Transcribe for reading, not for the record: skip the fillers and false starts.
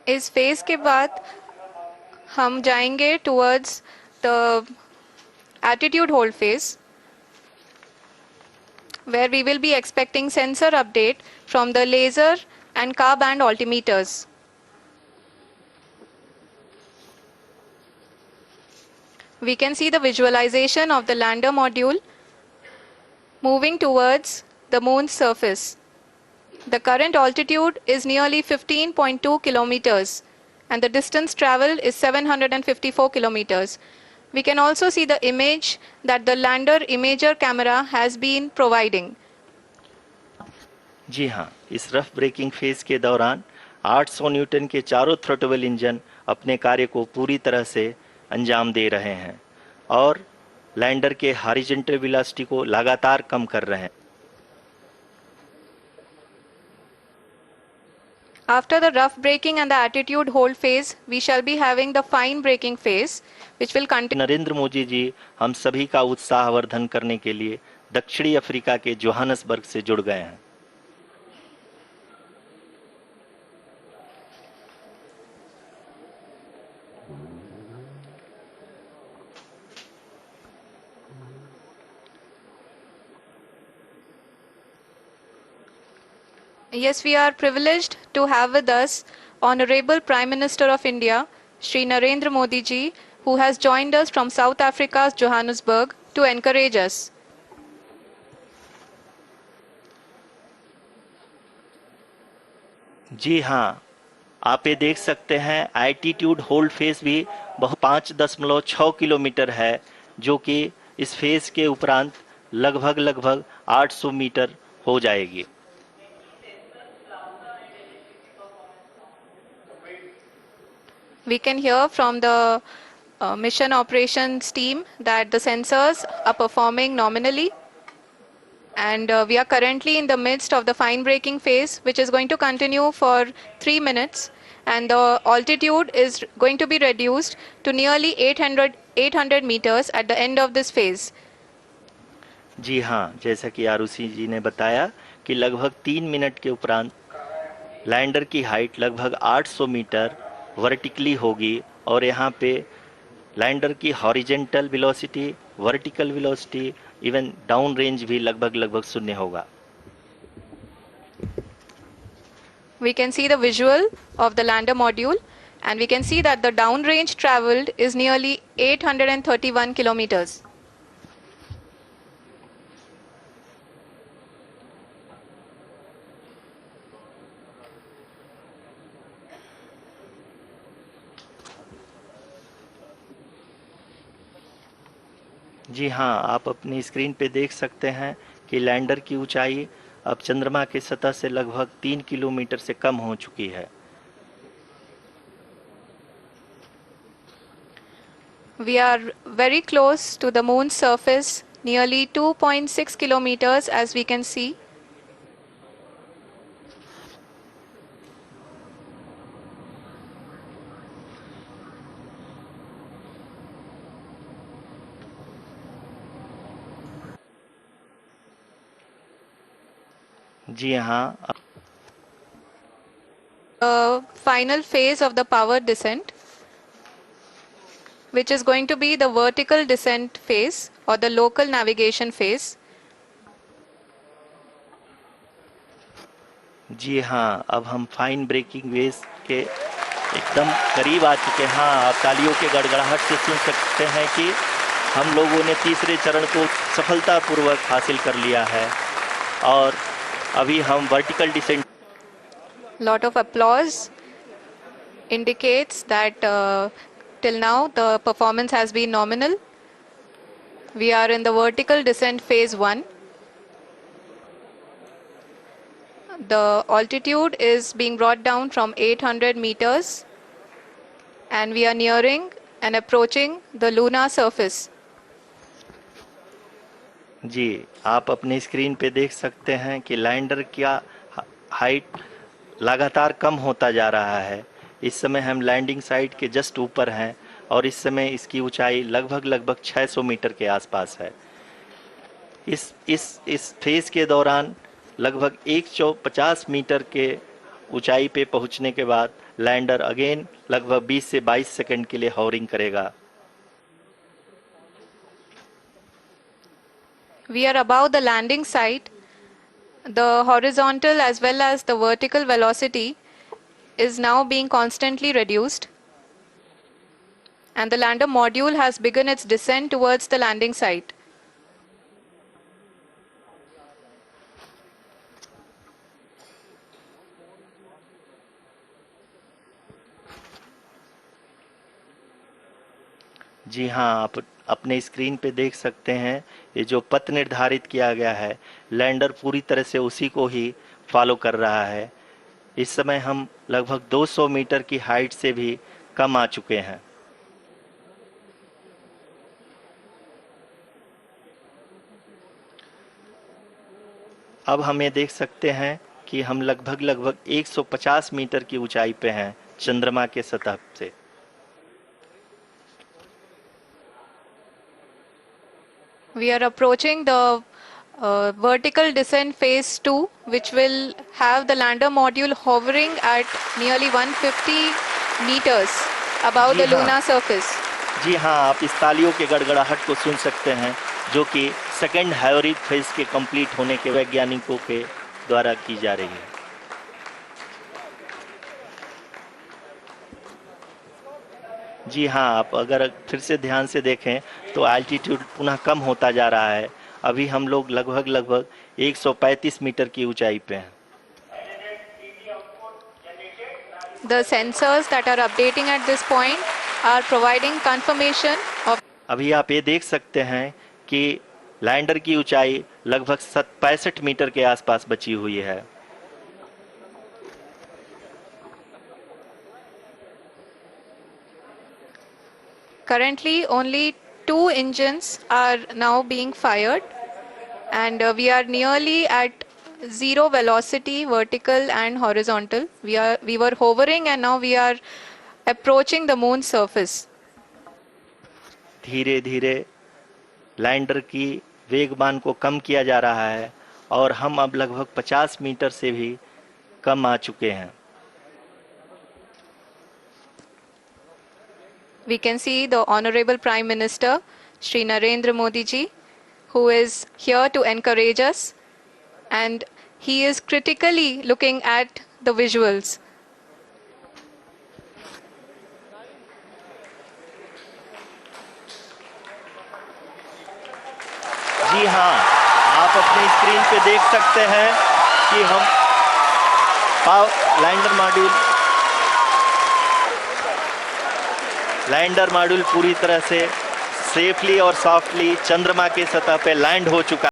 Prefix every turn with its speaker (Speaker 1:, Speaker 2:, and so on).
Speaker 1: इस फेज के बाद हम जाएंगे towards the attitude hold phase, where we will be expecting sensor update from the laser and car band altimeters. We can see the visualization of the lander module moving towards the moon's surface. The current altitude is nearly 15.2 kilometers and the distance traveled is 754 kilometers. We can also see the image that the lander imager camera has been providing.
Speaker 2: जी हाँ, इस rough breaking phase के दौरान 800 Newton के चारों throttle engine अपने कार्य को पूरी तरह से अंजाम दे रहे हैं और लैंडर के हॉरिजॉन्टल वेलोसिटी को लगातार कम कर रहे हैं।
Speaker 1: After the rough braking and the attitude hold phase, we shall be having the fine braking phase, which will continue.
Speaker 2: Narendra Modi ji हम सभी का उत्साहवर्धन करने के लिए दक्षिणी अफ्रीका के जोहानसबर्ग से जुड़ गए हैं।
Speaker 1: Yes, we are privileged to have with us Honorable Prime Minister of India, Shri Narendra Modi ji, who has joined us from South Africa's Johannesburg to encourage us.
Speaker 2: जी हाँ, आप ये देख सकते हैं एल्टीट्यूड होल्ड फेज भी 5.6 kilometre है, जो कि इस फेज के उपरांत लगभग 800 मीटर हो जाएगी।
Speaker 1: We can hear from the mission operations team that the sensors are performing nominally, and we are currently in the midst of the fine braking phase, which is going to continue for 3 minutes, and the altitude is going to be reduced to nearly 800 meters at the end of this phase.
Speaker 2: जी हाँ, जैसा कि आरुषि जी ने बताया कि लगभग 3 minute के उपरांत lander की हाइट लगभग 800 मीटर वर्टिकली होगी और यहाँ पे लैंडर की horizontal velocity, vertical velocity, even down range भी लगभग शून्य होगा।
Speaker 1: We can see the visual of the lander module, and we can see that the down range traveled is nearly 831 kilometers.
Speaker 2: जी हाँ, आप अपनी स्क्रीन पे देख सकते हैं कि लैंडर की ऊंचाई अब चंद्रमा की सतह से लगभग 3 किलोमीटर से कम हो चुकी है।
Speaker 1: We are very close to the moon's surface, nearly 2.6 kilometers as we can see.
Speaker 2: जी हाँ,
Speaker 1: The final phase of the power descent, which is going to be the vertical descent phase or the local navigation phase.
Speaker 2: जी हाँ, अब हम fine breaking wave के एकदम करीब आ चुके हैं। हाँ, आप तालियों के गड़गड़ाहट से सुन सकते हैं कि हम लोगों ने तीसरे चरण को सफलतापूर्वक हासिल कर लिया है और अभी हम vertical descent.
Speaker 1: Lot of applause indicates that till now the performance has been nominal. We are in the vertical descent phase 1. The altitude is being brought down from 800 meters and we are nearing and approaching the lunar surface.
Speaker 2: जी, आप अपनी screen पे देख सकते हैं कि lander का height लगातार कम होता जा रहा है। इस समय हम लैंडिंग साइट के जस्ट ऊपर हैं और इस समय इसकी ऊंचाई लगभग 600 मीटर के आसपास है। इस फेज के दौरान लगभग 150 मीटर के ऊंचाई पे पहुंचने के बाद लैंडर अगेन लगभग 20 से 22 सेकंड के लिए हॉवरिंग करेगा।
Speaker 1: We are above the landing site. The horizontal as well as the vertical velocity is now being constantly reduced. And the lander module has begun its descent towards the landing site.
Speaker 2: जी हाँ, आप अपने screen पे देख सकते हैं ये जो पथ निर्धारित किया गया है, लैंडर पूरी तरह से उसी को ही फॉलो कर रहा है। इस समय हम लगभग 200 मीटर की हाइट से भी कम आ चुके हैं। अब हम ये देख सकते हैं कि हम लगभग 150 मीटर की ऊंचाई पे हैं चंद्रमा के सतह से।
Speaker 1: We are approaching the vertical descent phase 2, which will have the lander module hovering at nearly 150 meters above the
Speaker 2: जी हाँ।
Speaker 1: lunar surface.
Speaker 2: जी हाँ, आप इस तालियों के गड़गड़ाहट को सुन सकते हैं जो कि सेकंड हाइब्रिड फेज के कंप्लीट होने के वैज्ञानिकों के द्वारा की जा रही है। जी हाँ, आप अगर फिर से ध्यान से देखें तो एल्टीट्यूड पुनः कम होता जा रहा है। अभी हम लोग लगभग 135 मीटर की ऊंचाई पे हैं।
Speaker 1: The sensors that are updating at this point are providing confirmation of
Speaker 2: अभी आप ये देख सकते हैं कि लैंडर की ऊंचाई लगभग 65 मीटर के आसपास बची हुई है।
Speaker 1: currently only 2 engines are now being fired, and we are nearly at zero velocity, vertical and horizontal. We were hovering and now we are approaching the moon's surface.
Speaker 2: धीरे धीरे लैंडर की वेगमान को कम किया जा रहा है और हम अब लगभग 50 मीटर से भी कम आ चुके हैं।
Speaker 1: We can see the Honorable Prime Minister, Shri Narendra Modi ji, who is here to encourage us, and he is critically looking at the visuals.
Speaker 2: जी हाँ, आप अपनी स्क्रीन पे देख सकते हैं कि हम लैंडर मॉड्यूल पूरी तरह से सेफली और सॉफ्टली चंद्रमा के सतह पे लैंड हो चुका है।